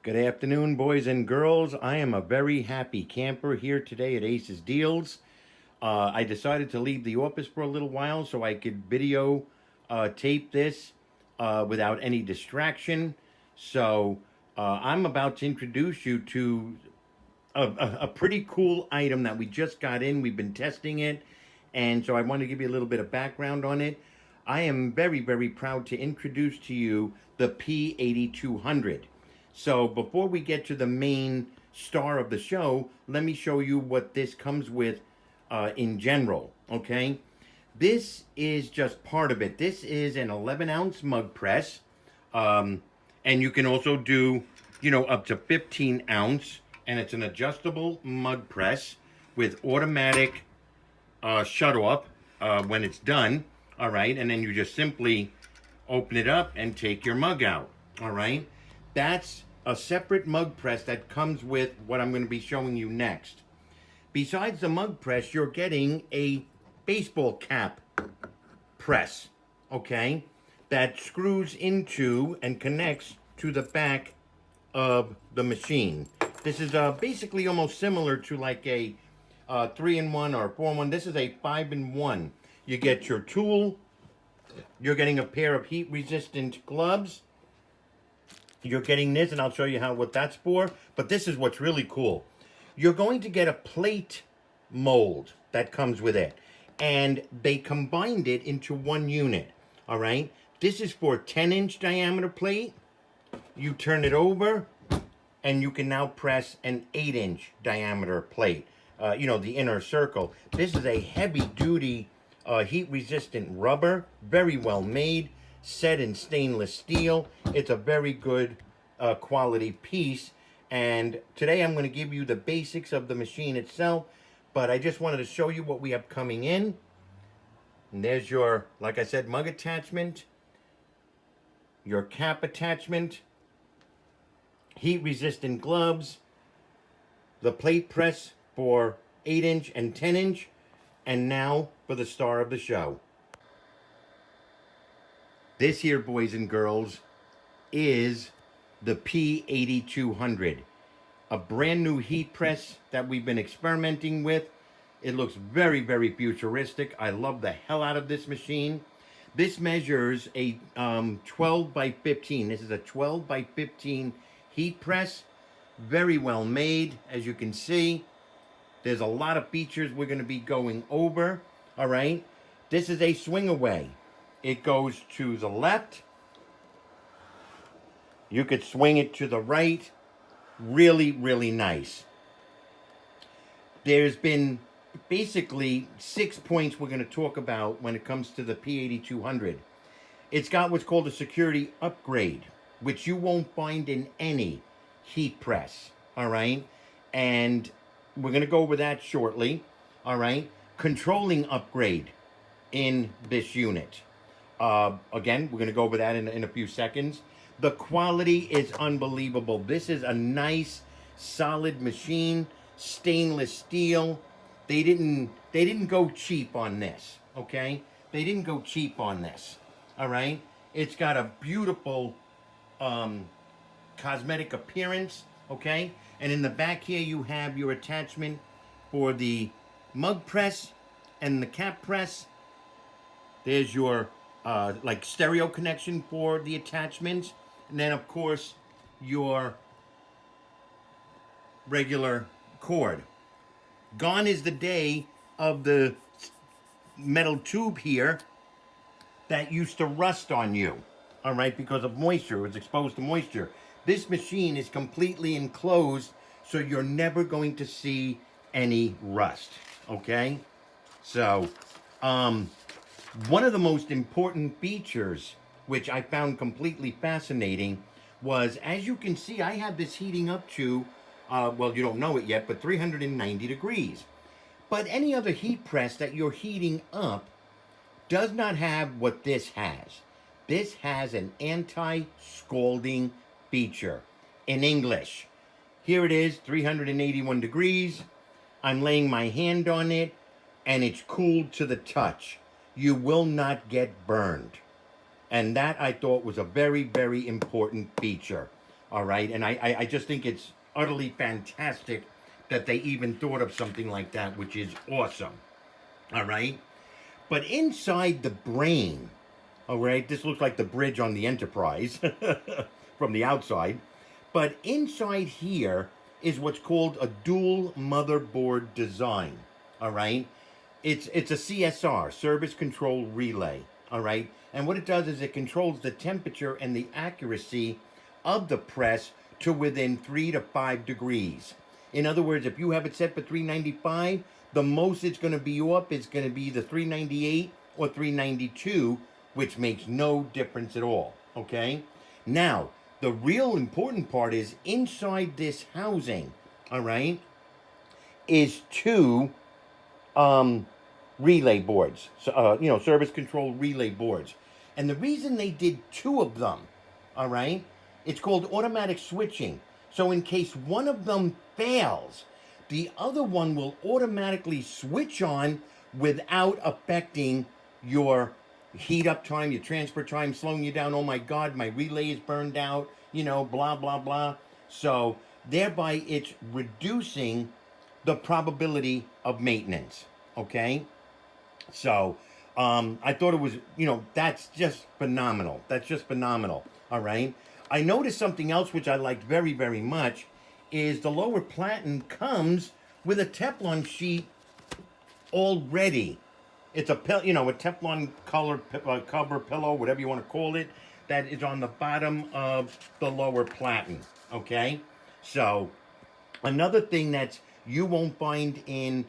Good afternoon, boys and girls. I am a very happy camper here today at Ace's Deals. I decided to leave the office for a little while so I could video tape this without any distraction. So I'm about to introduce you to a pretty cool item that we just got in. We've been testing it, and so I want to give you a little bit of background on it. I am very, very proud to introduce to you the P8200. So before we get to the main star of the show, let me show you what this comes with in general, okay? This is just part of it. This is an 11-ounce mug press, and you can also do, up to 15 ounce, and it's an adjustable mug press with automatic shut off when it's done, all right? And then you just simply open it up and take your mug out, all right? That's a separate mug press that comes with what I'm going to be showing you next. Besides the mug press, you're getting a baseball cap press, okay, that screws into and connects to the back of the machine. This is basically almost similar to like a 3-in-1 or 4-in-1. This is a 5-in-1. You get your tool, you're getting a pair of heat-resistant gloves, you're getting this, and I'll show you what that's for, but this is what's really cool. You're going to get a plate mold that comes with it, and they combined it into one unit, all right? This is for 10-inch diameter plate. You turn it over, and you can now press an 8-inch diameter plate, the inner circle. This is a heavy-duty heat-resistant rubber, very well made, set in stainless steel. It's a very good quality piece, and today I'm going to give you the basics of the machine itself, but I just wanted to show you what we have coming in. And there's your, like I said, mug attachment, your cap attachment, heat-resistant gloves, the plate press for 8-inch and 10-inch, and now for the star of the show. This here, boys and girls, is the P8200, a brand new heat press that we've been experimenting with. It looks very, very futuristic. I love the hell out of this machine. This measures a 12 by 15. This is a 12 by 15 heat press. Very well made, as you can see. There's a lot of features we're going to be going over, all right? This is a swing away. It goes to the left. You could swing it to the right. Really, really nice. There's been basically 6 points we're going to talk about when it comes to the P8200. It's got what's called a security upgrade, which you won't find in any heat press, all right? And we're going to go over that shortly, all right? Controlling upgrade in this unit. Again, we're going to go over that in a few seconds. The quality is unbelievable. This is a nice, solid machine, stainless steel. They didn't go cheap on this, okay? They didn't go cheap on this, all right? It's got a beautiful cosmetic appearance, okay? And in the back here, you have your attachment for the mug press and the cap press. There's your like stereo connection for the attachments, and then of course your regular cord. Gone is the day of the metal tube here that used to rust on you, all right, because of moisture. It was exposed to moisture. This machine is completely enclosed, so you're never going to see any rust, okay? So one of the most important features, which I found completely fascinating, was, as you can see, I have this heating up to, well, you don't know it yet, but 390 degrees. But any other heat press that you're heating up does not have what this has. This has an anti-scalding feature in English. Here it is, 381 degrees. I'm laying my hand on it, and it's cooled to the touch. You will not get burned. And that, I thought, was a very, very important feature. All right, and I just think it's utterly fantastic that they even thought of something like that, which is awesome. All right, but inside the brain, all right, this looks like the bridge on the Enterprise from the outside, but inside here is what's called a dual motherboard design. All right, it's a CSR, service control relay. All right, and what it does is it controls the temperature and the accuracy of the press to within 3 to 5 degrees. In other words, if you have it set for 395, the most it's going to be up is going to be the 398 or 392, which makes no difference at all. Okay? Now, the real important part is inside this housing, all right, is two relay boards, service control relay boards. And the reason they did two of them, all right, it's called automatic switching. So in case one of them fails, the other one will automatically switch on without affecting your heat up time, your transfer time, slowing you down. Oh my God, my relay is burned out, blah, blah, blah. So thereby it's reducing the probability of maintenance. Okay? So I thought it was, that's just phenomenal. That's just phenomenal. All right. I noticed something else which I liked very, very much is the lower platen comes with a Teflon sheet already. It's a Teflon cover pillow, whatever you want to call it, that is on the bottom of the lower platen. Okay. So another thing that you won't find in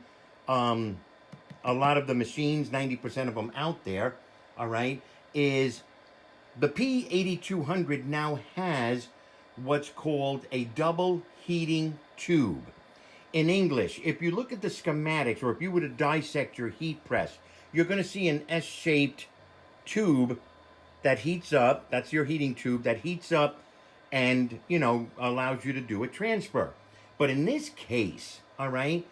a lot of the machines, 90% of them out there, all right, is the P8200 now has what's called a double heating tube. In English, if you look at the schematics, or if you were to dissect your heat press, you're going to see an S-shaped tube that heats up. That's your heating tube that heats up and, allows you to do a transfer. But in this case, all right,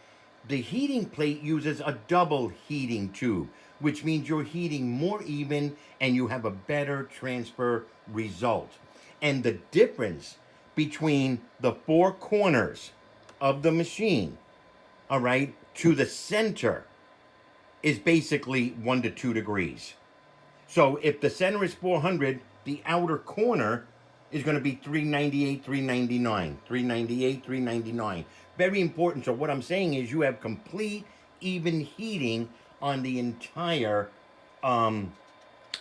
the heating plate uses a double heating tube, which means you're heating more even and you have a better transfer result. And the difference between the four corners of the machine, all right, to the center is basically 1 to 2 degrees. So if the center is 400, the outer corner is going to be 398, 399, 398, 399. Very important. So what I'm saying is you have complete even heating on the entire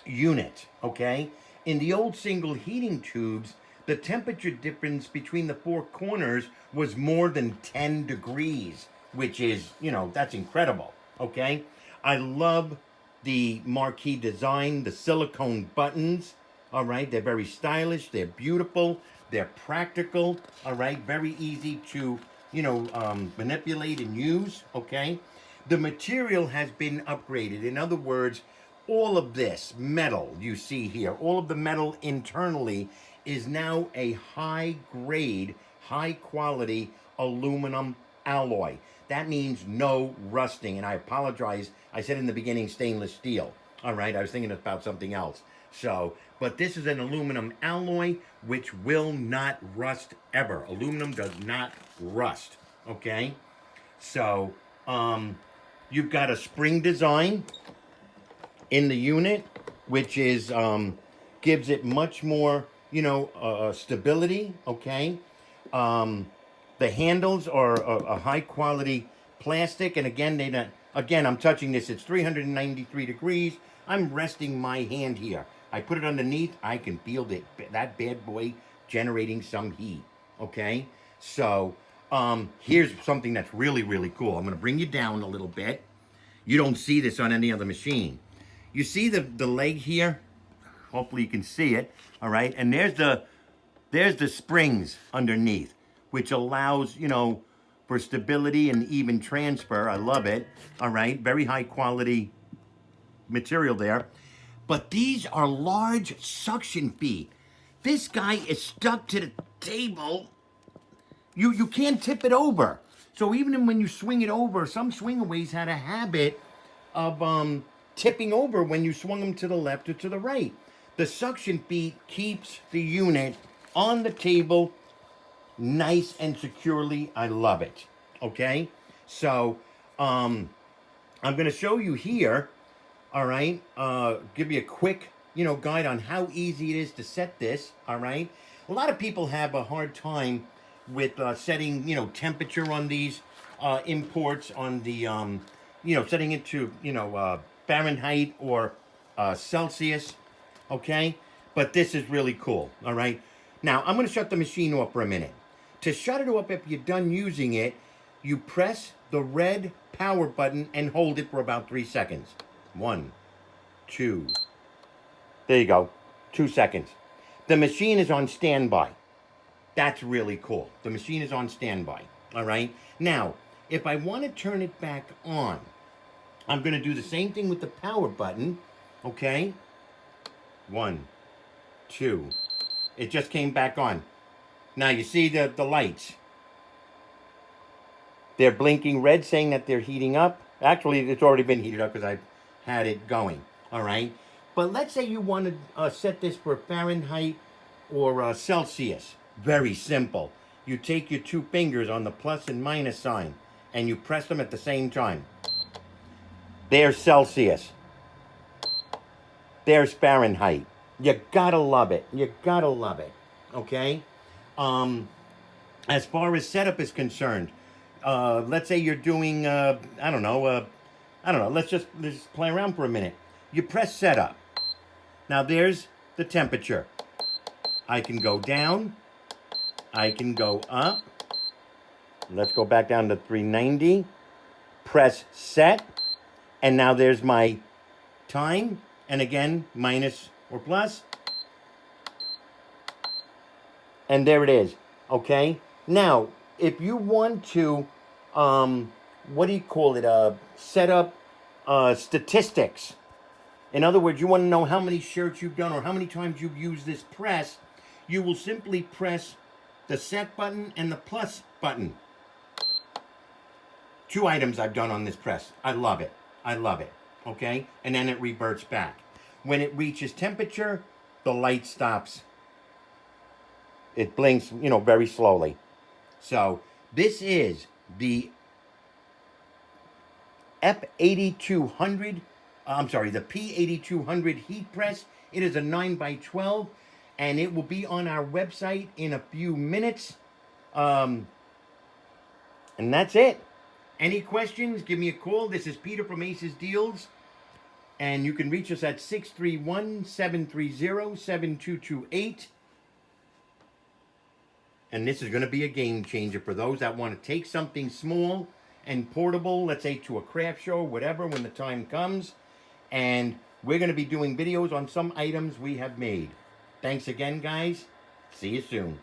unit, okay? In the old single heating tubes, the temperature difference between the four corners was more than 10 degrees, which is, that's incredible, okay? I love the marquee design, the silicone buttons, all right? They're very stylish, they're beautiful, they're practical, all right? Very easy to, manipulate and use, okay? The material has been upgraded. In other words, all of this metal you see here, all of the metal internally is now a high grade, high quality aluminum alloy. That means no rusting. And I apologize, I said in the beginning stainless steel. All right, I was thinking about something else. So, but this is an aluminum alloy which will not rust ever. Aluminum does not rust, okay? So, you've got a spring design in the unit, which is gives it much more, stability. Okay, the handles are a high quality plastic, and again, I'm touching this. It's 393 degrees. I'm resting my hand here. I put it underneath. I can feel that bad boy generating some heat. Okay, so here's something that's really, really cool. I'm going to bring you down a little bit. You don't see this on any other machine. You see the leg here? Hopefully you can see it. All right, and there's the springs underneath, which allows, for stability and even transfer. I love it. All right, very high quality material there. But these are large suction feet. This guy is stuck to the table. You can't tip it over. So even when you swing it over, some swingaways had a habit of tipping over when you swung them to the left or to the right. The suction feet keeps the unit on the table nice and securely. I love it. Okay, so I'm going to show you here. All right, give you a quick, guide on how easy it is to set this. All right, a lot of people have a hard time with setting, temperature on these imports on the, setting it to, Fahrenheit or Celsius. Okay, but this is really cool. All right, now I'm going to shut the machine off for a minute. To shut it off, if you're done using it, you press the red power button and hold it for about 3 seconds. 1, 2. There you go. 2 seconds. The machine is on standby. That's really cool. The machine is on standby. All right. Now, if I want to turn it back on, I'm going to do the same thing with the power button. Okay. 1, 2. It just came back on. Now you see the lights. They're blinking red, saying that they're heating up. Actually, it's already been heated up because I've had it going. All right. But let's say you want to set this for Fahrenheit or Celsius. Very simple. You take your 2 fingers on the plus and minus sign and you press them at the same time. There's Celsius. There's Fahrenheit. You gotta love it. You gotta love it. Okay? As far as setup is concerned, let's say you're doing, I don't know, let's just play around for a minute. You press setup. Now there's the temperature. I can go down. I can go up. Let's go back down to 390. Press set. And now there's my time. And again, minus or plus. And there it is. Okay. Now, if you want to, what do you call it? Set up statistics. In other words, you want to know how many shirts you've done or how many times you've used this press, you will simply press the set button and the plus button. 2 items I've done on this press. I love it. I love it. Okay? And then it reverts back. When it reaches temperature, the light stops. It blinks, very slowly. So this is the F8200. The P8200 heat press. It is a 9x12, and it will be on our website in a few minutes. And that's it. Any questions? Give me a call. This is Peter from Aces Deals, and you can reach us at 631-730-7228. And this is going to be a game changer for those that want to take something small and portable, let's say to a craft show, whatever, when the time comes. And we're going to be doing videos on some items we have made. Thanks again, guys. See you soon.